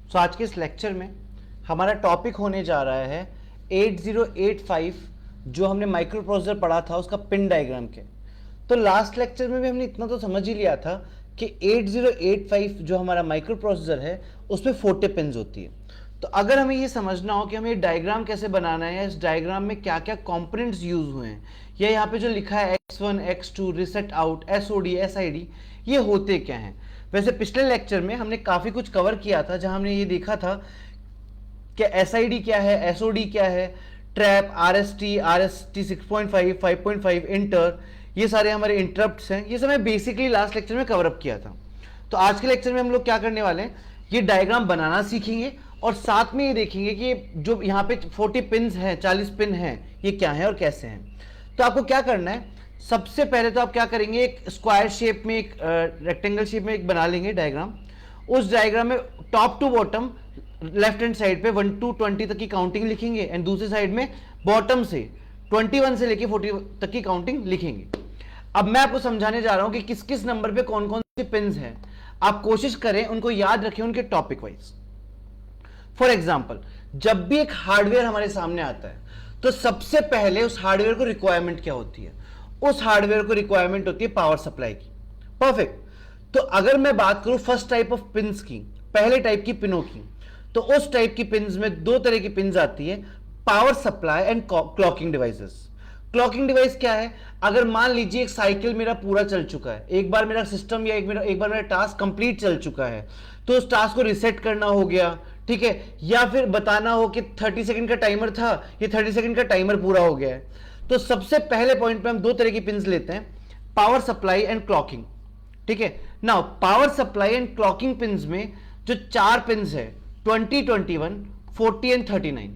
सो आज के इस लेक्चर में हमारा टॉपिक होने जा रहा है 8085 जो हमने माइक्रो प्रोसेसर पढ़ा था उसका पिन डायग्राम के। तो लास्ट लेक्चर में भी हमने इतना तो समझ ही लिया था कि 8085 जो हमारा माइक्रो प्रोसेसर है उसमें 40 पिन्स होती है। तो अगर हमें ये समझना हो कि हमें ये डायग्राम कैसे बनाना है या इस डायग्राम में क्या क्या कंपोनेंट्स यूज हुए हैं या यहाँ पे जो लिखा है x1 x2 reset out SOD SID ये होते क्या हैं। वैसे पिछले लेक्चर में हमने काफी कुछ कवर किया था जहां हमने ये देखा था कि SID क्या है, SOD क्या है, ट्रैप, RST 6.5 5.5 इंटर, ये सारे हमारे इंटरप्ट्स हैं। ये सब मैं बेसिकली लास्ट लेक्चर में कवर अप किया था। तो आज के लेक्चर में हम लोग क्या करने वाले हैं, ये डायग्राम बनाना सीखेंगे और साथ में ये देखेंगे कि जो यहाँ पे 40 पिन्स हैं, 40 पिन हैं, ये क्या है और कैसे हैं। तो आपको क्या करना है, सबसे पहले तो आप क्या करेंगे, एक स्क्वायर शेप में, एक रेक्टेंगल शेप में एक बना लेंगे डायग्राम। उस डायग्राम में top to bottom left hand side पे 1 to 20 तक की काउंटिंग लिखेंगे एंड दूसरी साइड में बॉटम से 21 से लेके 40 तक की काउंटिंग लिखेंगे। अब मैं आपको समझाने जा रहा हूं कि किस किस नंबर पे कौन कौन से पिन्स हैं। आप कोशिश करें उनको याद रखें उनके टॉपिक वाइज। फॉर एग्जाम्पल, जब भी एक हार्डवेयर हमारे सामने आता है तो सबसे पहले उस हार्डवेयर को रिक्वायरमेंट क्या होती है, उस हार्डवेयर को रिक्वायरमेंट होती है पावर सप्लाई की। परफेक्ट। तो अगर मैं बात करूं फर्स्ट टाइप ऑफ पिन्स की, पहले टाइप की पिनों की, तो उस टाइप की पिन्स में दो तरह की पिन्स आती है, power supply and clocking devices. Clocking device क्या है, अगर मान लीजिए एक साइकिल मेरा पूरा चल चुका है, एक बार मेरा सिस्टम या एक बार मेरा टास्क कंप्लीट चल चुका है, तो उस टास्क को रिसेट करना हो गया, ठीक है, या फिर बताना हो कि 30 सेकंड का टाइमर था, ये 30 सेकंड का टाइमर पूरा हो गया है। तो सबसे पहले पॉइंट पे हम दो तरह की पिन्स लेते हैं, पावर सप्लाई एंड क्लॉकिंग। ठीक है, now power supply and clocking pins में जो चार पिन्स है 20, 21, 40 एंड 39।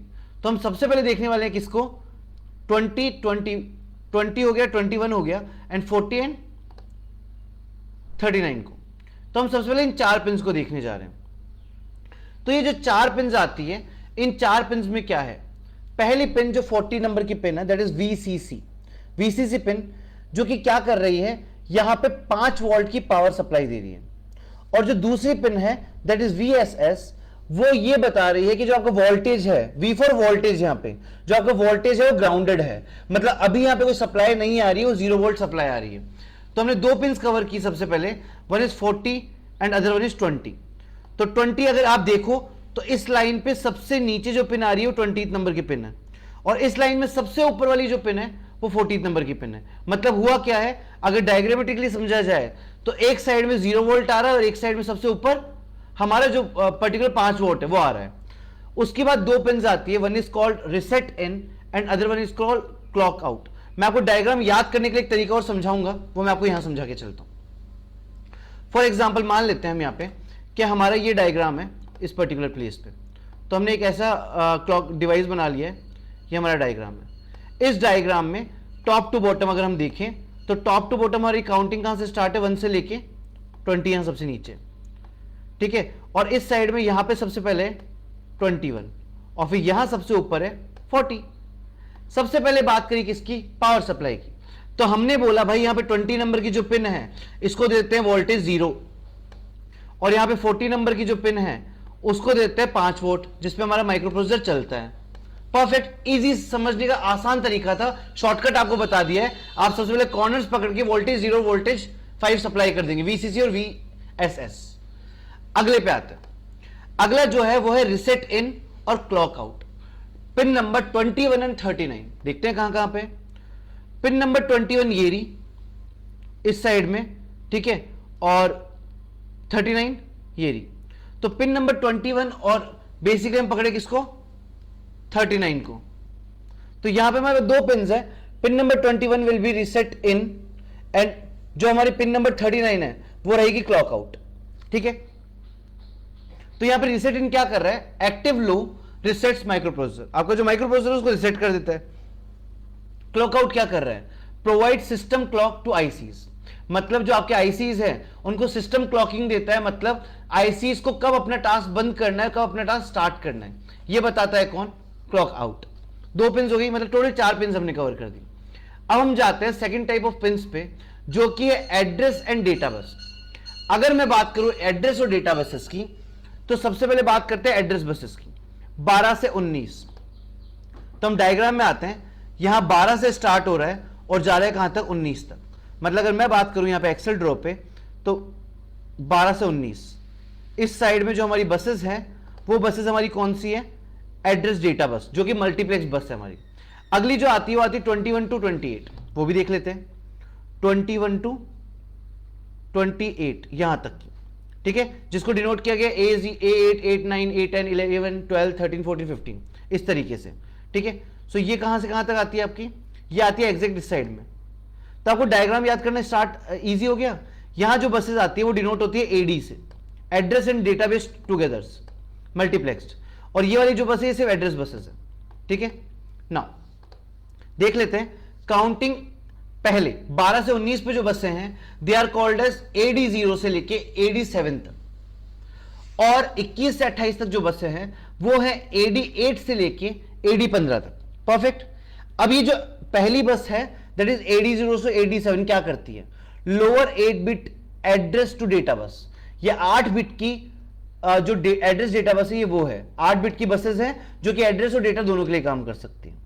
तो हम सबसे पहले देखने वाले हैं किसको, 20 हो गया, 21 हो गया एंड 40 एंड 39 को। तो हम सबसे पहले इन चार पिन्स को देखने जा रहे हैं। तो ये जो चार पिन्स आती है, इन चार पिन्स में क्या है, पहली पिन जो 40 नंबर की पिन है दैट इज VCC पिन, जो कि क्या कर रही है, यहां पे 5 वोल्ट की पावर सप्लाई दे रही है। और जो दूसरी पिन है दैट इज VSS, वो ये बता रही है कि जो आपका वोल्टेज है, V फॉर वोल्टेज, यहां पे जो आपका वोल्टेज है वो ग्राउंडेड है, मतलब अभी यहां पे कोई सप्लाई नहीं आ रही है, वो 0 वोल्ट सप्लाई आ रही है। तो हमने दो पिन्स कवर की सबसे पहले, one is 40 and other one is 20। तो 20 अगर आप देखो तो इस लाइन पे सबसे नीचे जो पिन आ रही है वो 20 नंबर की पिन है, और इस लाइन में सबसे ऊपर वाली जो पिन है वो 40 नंबर की पिन है। मतलब हुआ क्या है, अगर डायग्रामेटिकली समझा जाए तो एक साइड में 0 वोल्ट आ रहा है और एक साइड में सबसे ऊपर हमारा जो पर्टिकुलर 5 वोल्ट है वो आ रहा है। उसके बाद दो पिन आती है, one is called reset in and other one is called clock out. मैं आपको डायग्राम याद करने के लिए एक तरीका और समझाऊंगा, वो मैं आपको यहां समझा के चलता हूं। फॉर एग्जाम्पल मान लेते हैं हम यहां पे कि हमारा ये डायग्राम है इस पर्टिकुलर प्लेस पे, तो हमने एक ऐसा क्लॉक डिवाइस बना लिया है, ये हमारा डायग्राम है। इस डायग्राम में टॉप टू बॉटम अगर हम देखें तो टॉप टू बॉटम हमारी काउंटिंग कहां से स्टार्ट है, 1 से लेके 20 यहां सबसे नीचे, ठीक है, और इस साइड में यहां पे सबसे पहले 21 और फिर यहां सबसे ऊपर है 40। सबसे पहले बात करी किसकी, पावर सप्लाई की। तो हमने बोला भाई यहां पे 20 नंबर की जो पिन है इसको देते हैं वोल्टेज 0, और यहां पे 40 नंबर की जो पिन है उसको देते हैं 5 वोल्ट, जिसपे हमारा माइक्रो प्रोसेसर चलता है। परफेक्ट, इजी समझने का आसान तरीका था, शॉर्टकट आपको बता दिया है। आप सबसे पहले कॉर्नर्स पकड़ के वोल्टेज 0 वोल्टेज 5 सप्लाई कर देंगे, VCC और VSS। अगले पे आते हैं, अगला जो है वो है रिसेट इन और clock out. Pin number 21 and 39 देखते हैं कहां कहां पे। पिन नंबर 21 ये रही इस साइड में, ठीक है, और 39 ये रही। तो पिन नंबर 21 और बेसिकली हम पकड़े किसको, 39 को। तो यहां पे हमारे दो पिन है, pin number 21 will be reset in and जो हमारी पिन नंबर 39 है वो रहेगी क्लॉक आउट, ठीक है। तो यहां पे रिसेट इन क्या कर रहा है, एक्टिव लो रिसेट्स माइक्रो प्रोसेसर, आपका जो माइक्रो प्रोसेसर उसको रिसेट कर देता है। क्लॉक आउट क्या कर रहा है, provide system clock to ICs, मतलब जो आपके आईसीज हैं उनको सिस्टम क्लॉकिंग देता है, मतलब आईसीज को कब अपना टास्क बंद करना है, कब अपना टास्क स्टार्ट करना है, ये बताता है कौन, क्लॉक आउट। दो पिन हो गई, मतलब टोटल 4 पिन हमने कवर कर दी। अब हम जाते हैं सेकंड टाइप ऑफ पिन पे, जो कि है एड्रेस एंड डेटा बस। अगर मैं बात करूं एड्रेस और डेटा बसेस की, तो सबसे पहले बात करते हैं एड्रेस बसेस की, 12 से 19। तो हम डायग्राम में आते हैं, यहां 12 से स्टार्ट हो रहा है और जा रहा है कहां तक, 19 तक। मतलब अगर मैं बात करूं यहां पे एक्सेल ड्रॉ पे, तो 12 से 19 इस साइड में जो हमारी बसेस हैं वो बसेस हमारी कौन सी है, एड्रेस डेटा बस, जो कि मल्टीप्लेक्स बस है हमारी। अगली जो आती है वो आती है 21 टू 28, वो भी देख लेते हैं, 21 टू 28 यहां तक की, ठीक है, जिसको डिनोट किया गया A8, A9, A10, 11, 12, 13, 14, 15 इस तरीके से, ठीक है। सो ये कहां से कहां तक आती है आपकी, ये आती है एग्जैक्ट इस साइड में। तो आपको डायग्राम याद करना स्टार्ट इजी हो गया। यहां जो बसेस आती है वो डिनोट होती है एडी से, address and database togethers multiplexed, और ये वाली जो बस है ये सिर्फ एड्रेस बसेस है, ठीक है। नाउ देख लेते हैं काउंटिंग, पहले 12 से 19 पे जो बसें हैं they are called as AD0 से लेके AD7 तक, और 21 से 28 तक जो बसें हैं वो है AD8 से लेके AD15 तक। परफेक्ट। अब ये जो पहली बस है दैट इज AD0 से AD7 क्या करती है, lower 8 bit address to data bus, ये 8 बिट की जो एड्रेस डेटा बस है ये वो है 8 बिट की बसेस हैं जो कि एड्रेस और डेटा दोनों के लिए काम कर सकती हैं।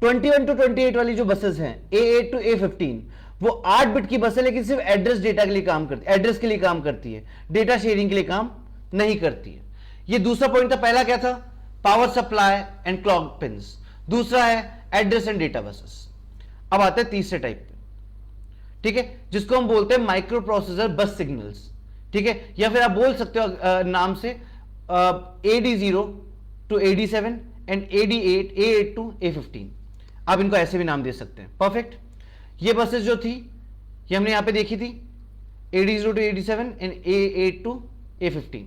21 टू 28 वाली जो बसेस हैं A8 टू A15 वो 8 बिट की बस है लेकिन सिर्फ एड्रेस डेटा के लिए काम करती है, एड्रेस के लिए काम करती है, डेटा शेयरिंग के लिए काम नहीं करती है। ये दूसरा पॉइंट था। पहला क्या था, power supply and clock pins, दूसरा है एड्रेस एंड डेटा बसेस। अब आते हैं तीसरे टाइप पे, ठीक है, जिसको हम बोलते हैं माइक्रो प्रोसेसर बस सिग्नल्स, ठीक है, या फिर आप बोल सकते हो नाम से AD0 to AD7 and AD8, A8 to A15, आप इनको ऐसे भी नाम दे सकते हैं। परफेक्ट। ये बसेस जो थी ये हमने यहां पे देखी थी, AD0 to AD7 and A8 to A15,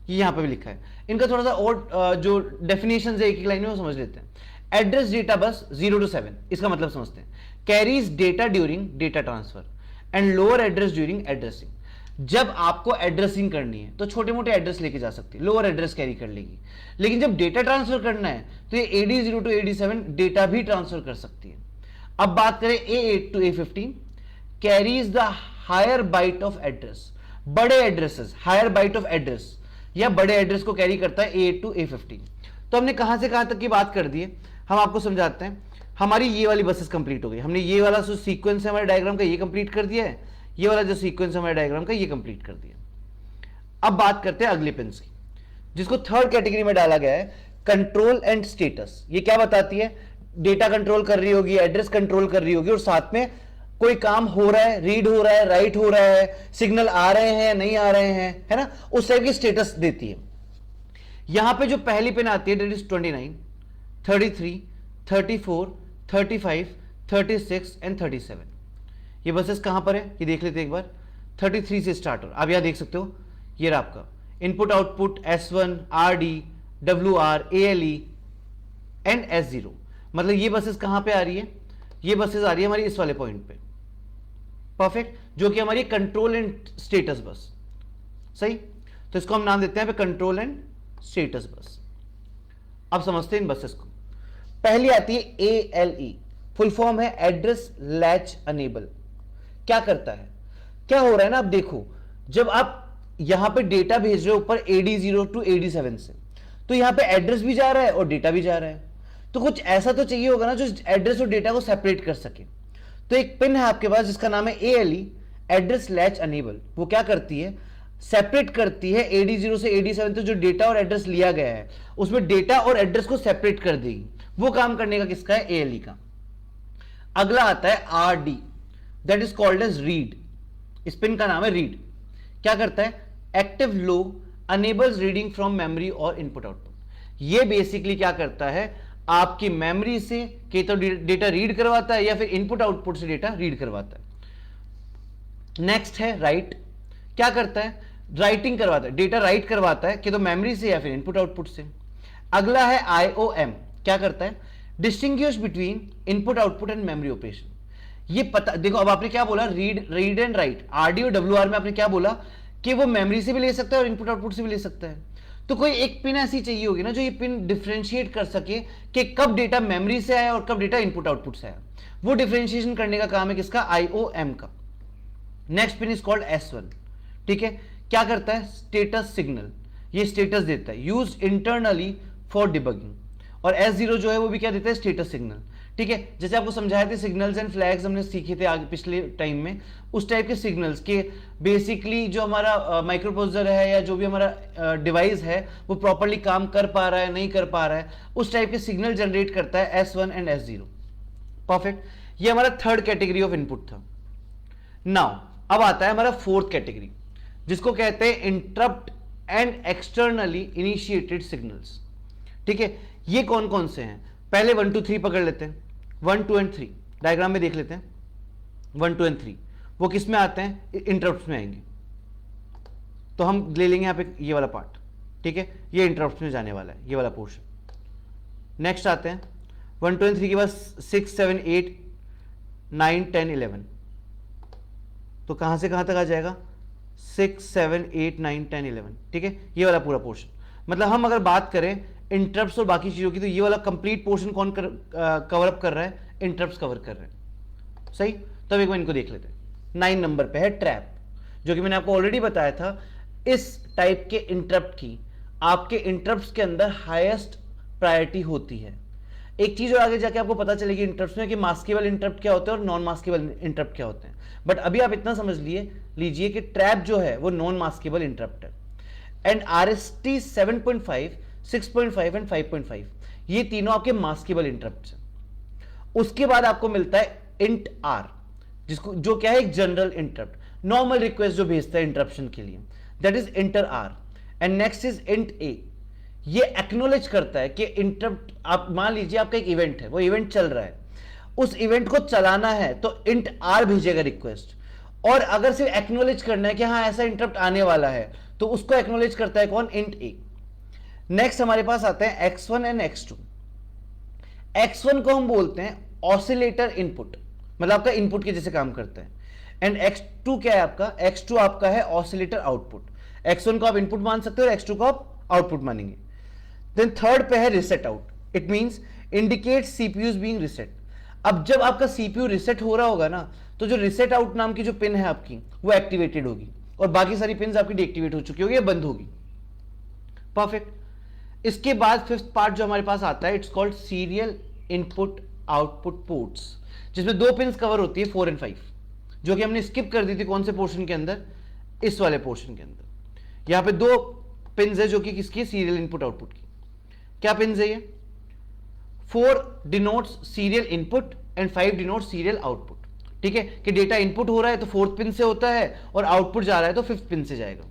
ये यहां पे भी लिखा है। इनका थोड़ा सा और जो डेफिनेशन है एक लाइन में वो समझ लेते हैं। एड्रेस डेटा बस 0 टू 7, इसका मतलब समझते हैं, carries data during data transfer and lower address during addressing. जब आपको एड्रेसिंग करनी है तो छोटे मोटे एड्रेस लेके जा सकती है, लोअर एड्रेस कैरी कर लेगी, लेकिन जब डेटा ट्रांसफर करना है तो ये AD0 टू AD7 डेटा भी ट्रांसफर कर सकती है। अब बात करें A8 to A15, carries the higher byte of address, बड़े addresses, higher byte of address या बड़े एड्रेस को कैरी करता है A8 टू A15। तो हमने कहां से कहां तक की बात कर दी है, हम आपको समझाते हैं। हमारी ये वाली बसेस कंप्लीट हो गई, हमने ये वाला जो सीक्वेंस है हमारे डायग्राम का ये कंप्लीट कर दिया है, ये वाला जो सीक्वेंस है हमारे डायग्राम का ये कंप्लीट कर दिया। अब बात करते हैं अगले पिंस की, जिसको थर्ड कैटेगरी में डाला गया है, कंट्रोल एंड स्टेटस। ये क्या बताती है, डेटा कंट्रोल कर रही होगी, एड्रेस कंट्रोल कर रही होगी, और साथ में कोई काम हो रहा है, रीड हो रहा है, राइट हो रहा है, सिग्नल आ रहे हैं नहीं आ रहे हैं, है ना, उस टाइप की स्टेटस देती है। यहां पे जो पहली पिन आती है दैट इज 29, 33, 34, 35, 36 एंड 37। ये बसेस कहां पर है ये देख लेते हैं एक बार। 33 से स्टार्ट हो, आप यहां देख सकते हो, ये रहा आपका input output S1, RD, WR, ALE and S0। मतलब ये बसेस कहां पे आ रही है, ये बसेस आ रही है हमारी इस वाले पॉइंट पे। परफेक्ट। जो कि हमारी कंट्रोल एंड स्टेटस बस, सही। तो इसको हम नाम देते हैं कंट्रोल एंड स्टेटस बस। अब समझते हैं इन बसेस को। पहली आती है ALE, फुल फॉर्म है एड्रेस लैच अनेबल। क्या करता है, क्या हो रहा है ना, आप देखो, जब आप यहां पे डेटा भेज रहे हो ऊपर AD0 टू AD7 से, तो यहां पे एड्रेस भी जा रहा है और डेटा भी जा रहा है, तो कुछ ऐसा तो चाहिए होगा ना जो एड्रेस और डेटा को सेपरेट कर सके। तो एक पिन है आपके पास जिसका नाम है ALE, एड्रेस लैच अनेबल। वो क्या करती है, सेपरेट करती है AD0 से AD7 तक जो डेटा और एड्रेस लिया गया है, उसमें डेटा और एड्रेस को सेपरेट कर देगी। वो काम करने का किसका है, ALE का। अगला आता है RD, that is called as read. इस पिन का नाम है रीड। क्या करता है, active low enables reading from memory और इनपुट आउटपुट। ये बेसिकली क्या करता है, आपकी मेमोरी से के तो डेटा रीड करवाता है या फिर इनपुट आउटपुट से डेटा रीड करवाता है। नेक्स्ट है राइट। क्या करता है, राइटिंग करवाता है, डेटा राइट करवाता है कि तो मेमोरी से या फिर इनपुट आउटपुट से। अगला है IOM। क्या करता है, distinguish between input output and memory operation. ये पता देखो, अब आपने क्या बोला, रीड एंड राइट, RD और WR में आपने क्या बोला कि वो मेमोरी से भी ले सकता है और इनपुट आउटपुट से भी ले सकता है। तो कोई एक पिन ऐसी चाहिए होगी ना जो ये पिन डिफरेंशिएट कर सके कि कब डेटा मेमोरी से आया और कब डेटा इनपुट आउटपुट से आया। वो डिफरेंशिएशन करने का काम है किसका, IOM का। Next pin is called S1। ठीक है, क्या करता है, स्टेटस सिग्नल। ये स्टेटस देता है, यूज इंटरनली फॉर डिबगिंग। और S0 जो है वो भी क्या देता है, स्टेटस सिग्नल। ठीक है, जैसे आपको समझाए थे सिग्नल्स एंड फ्लैग्स हमने सीखे थे आगे पिछले टाइम में, उस टाइप के सिग्नल्स के बेसिकली जो हमारा माइक्रो प्रोसेसर है या जो भी हमारा डिवाइस है वो प्रॉपरली काम कर पा रहा है नहीं कर पा रहा है, उस टाइप के सिग्नल जनरेट करता है S1 एंड S0। परफेक्ट, ये हमारा थर्ड कैटेगरी ऑफ इनपुट था। नाउ अब आता है हमारा फोर्थ कैटेगरी, जिसको कहते हैं interrupt and externally initiated signals. ठीक है, ये कौन कौन से हैं, पहले 1 2 3 पकड़ लेते हैं। 1 2 एंड 3 डायग्राम में देख लेते हैं। 1 2 एंड 3 वो किस में आते हैं, इंटरप्ट्स में आएंगे। तो हम ले लेंगे यहां पे ये वाला पार्ट। ठीक है, ये इंटरप्ट्स में जाने वाला है, ये वाला पोर्शन। नेक्स्ट आते हैं 1 2 एंड 3 के बाद 6 7 8 9 10 11। तो कहां से कहां तक आ जाएगा, 6 7 8 9 10 11। ठीक है, ये वाला पूरा पोर्शन। मतलब हम अगर बात करें इंटरप्ट्स और बाकी चीजों की, तो ये वाला कंप्लीट पोर्शन कौन कवर अप कर रहा है, इंटरप्ट्स कवर कर रहे हैं। सही, तब एक बार इनको देख लेते हैं। 9 नंबर पे है ट्रैप, जो कि मैंने आपको ऑलरेडी बताया था। इस टाइप के इंटरप्ट की आपके इंटरप्ट्स के अंदर हाईएस्ट प्रायोरिटी होती है। एक चीज और आगे जाके आपको पता चलेगी इंटरप्ट्स में कि मास्केबल इंटरप्ट क्या होते हैं और नॉन मास्केबल इंटरप्ट क्या होते हैं, बट अभी आप इतना समझ लीजिए कि ट्रैप जो है वो नॉन मास्केबल इंटरप्ट है। एंड RST 7.5 6.5 एंड 5.5 ये तीनों आपके मास्केबल इंटरप्ट्स हैं। उसके बाद आपको मिलता है इंट R, जिसको जो क्या है, एक जनरल इंटरप्ट, नॉर्मल रिक्वेस्ट जो भेजता है इंटरप्शन के लिए, that is inter R। And next is int A, ये एक्नॉलेज करता है कि इंटरप्ट, आप मान लीजिए आपका एक इवेंट है, वो इवेंट चल रहा है, उस इवेंट को चलाना है तो इंट R भेजेगा रिक्वेस्ट। और अगर सिर्फ एक्नॉलेज करना है कि हाँ ऐसा इंटरप्ट आने वाला है, तो उसको एक्नॉलेज करता है कौन, इंट A। नेक्स्ट हमारे पास आते हैं X1 एंड X2। X1 को हम बोलते हैं ऑसिलेटर इनपुट, मतलब आपका इनपुट के जैसे काम करता है। एंड X2 क्या है आपका, X2 आपका है ऑसिलेटर आउटपुट। X1 को आप इनपुट मान सकते हो और X2 को आप आउटपुट मानेंगे। देन थर्ड पे है reset out, it means indicate CPUs being reset. अब जब आपका सीपीयू रिसेट हो रहा होगा ना, तो जो रिसेट आउट नाम की जो पिन है आपकी वो एक्टिवेटेड होगी और बाकी सारी पिन आपकी डीएक्टिवेट हो चुकी होगी या बंद होगी। परफेक्ट। इसके बाद फिफ्थ पार्ट जो हमारे पास आता है, it's called serial input output ports, जिसमें दो पिन कवर होती है 4 एंड 5, जो कि हमने स्किप कर दी थी कौन से पोर्शन के अंदर, इस वाले पोर्शन के अंदर। यहां पे दो पिन है जो कि किसकी, सीरियल इनपुट आउटपुट की। क्या पिन है ये, 4 denotes serial input and 5 denotes serial output. ठीक है, कि डेटा इनपुट हो रहा है तो 4th पिन से होता है और आउटपुट जा रहा है तो 5th पिन से जाएगा,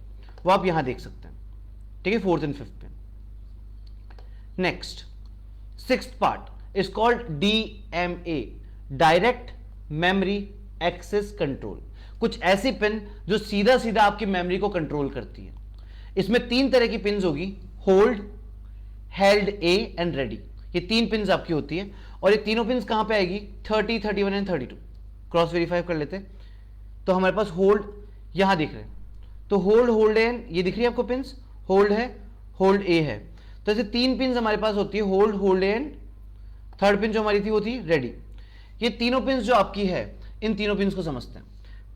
वो आप यहां देख सकते हैं। ठीक है, 4th एंड 5th पिन। Next 6th part is called DMA, direct memory access control. कुछ ऐसी पिन जो सीधा सीधा आपकी मेमोरी को कंट्रोल करती है। इसमें 3 तरह की पिन होगी, hold, held A and ready. ये 3 पिन आपकी होती है और ये तीनों पिन कहां पे आएगी, 30 31 एंड 32। क्रॉस वेरीफाई कर लेते हैं। तो हमारे पास होल्ड यहां दिख रहे हैं, तो होल्ड, होल्ड एन, ये दिख रही है आपको पिंस, होल्ड है, होल्ड ए है। तो ऐसे 3 पिन हमारे पास होती है, hold, hold N, third pin जो हमारी थी वो थी रेडी। ये तीनों पिन जो आपकी है, इन तीनों पिन को समझते हैं।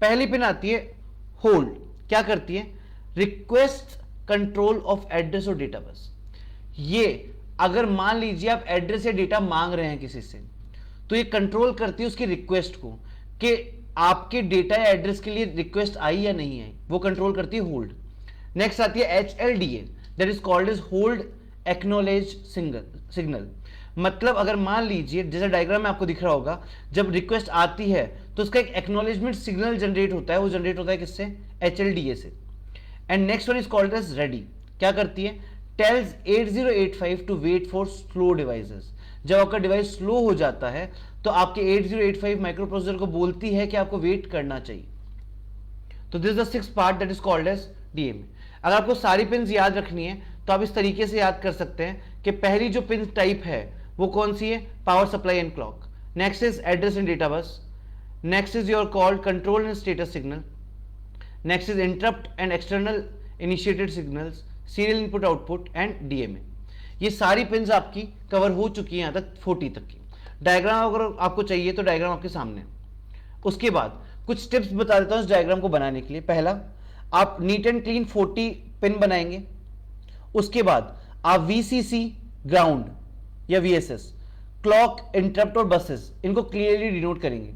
पहली पिन आती है होल्ड, क्या करती है, रिक्वेस्ट कंट्रोल ऑफ एड्रेस और डेटा बस। ये अगर मान लीजिए आप एड्रेस या डेटा मांग रहे हैं किसी से, तो ये कंट्रोल करती है उसकी रिक्वेस्ट को कि आपके डेटा या एड्रेस के लिए रिक्वेस्ट आई या नहीं आई, वो कंट्रोल करती है होल्ड। नेक्स्ट आती है HLDA, that is called as hold acknowledge signal. मतलब अगर मान लीजिए जैसे डायग्राम में आपको दिख रहा होगा, जब रिक्वेस्ट आती है तो उसका एक एक्नॉलेजमेंट सिग्नल जनरेट होता है, वो जनरेट होता है किससे, HLDA से। And next one is called as ready, क्या करती है, tells 8085 to wait for slow devices. जब आपका डिवाइस स्लो हो जाता है तो आपके 8085 माइक्रो प्रोसेसर को बोलती है कि आपको वेट करना चाहिए। तो this is the 6th part that is called as DMA। अगर आपको सारी पिन याद रखनी है तो आप इस तरीके से याद कर सकते हैं कि पहली जो पिन टाइप है वो कौन सी है, power supply and clock. Next is address and data bus. Next is your called control and status signal. Next is interrupt and external initiated signals, serial input output and DMA। ये सारी pins आपकी cover हो चुकी है यहां तक 40 तक की। डायग्राम अगर आपको चाहिए तो डायग्राम आपके सामने। उसके बाद कुछ टिप्स बता देता हूं इस डायग्राम को बनाने के लिए। पहला, आप नीट एंड क्लीन 40 पिन बनाएंगे उसके बाद आप वीसीसी ग्राउंड या वीएसएस, क्लॉक, इंटरप्ट और बसेस, इनको क्लियरली डिनोट करेंगे।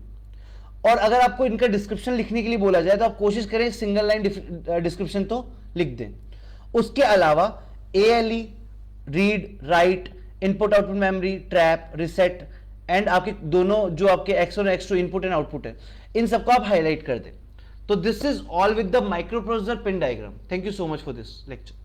और अगर आपको इनका डिस्क्रिप्शन लिखने के लिए बोला जाए तो आप कोशिश करें सिंगल लाइन डिस्क्रिप्शन तो लिख दें। उसके अलावा ALE, read, right, input output memory, trap, RISAT and आपके दोनों जो आपके X1 और X2 इनपुट एंड आउटपुट है, इन सबको आप हाईलाइट कर दें। तो this is all with the micro processor pin diagram. Thank you so much for this lecture.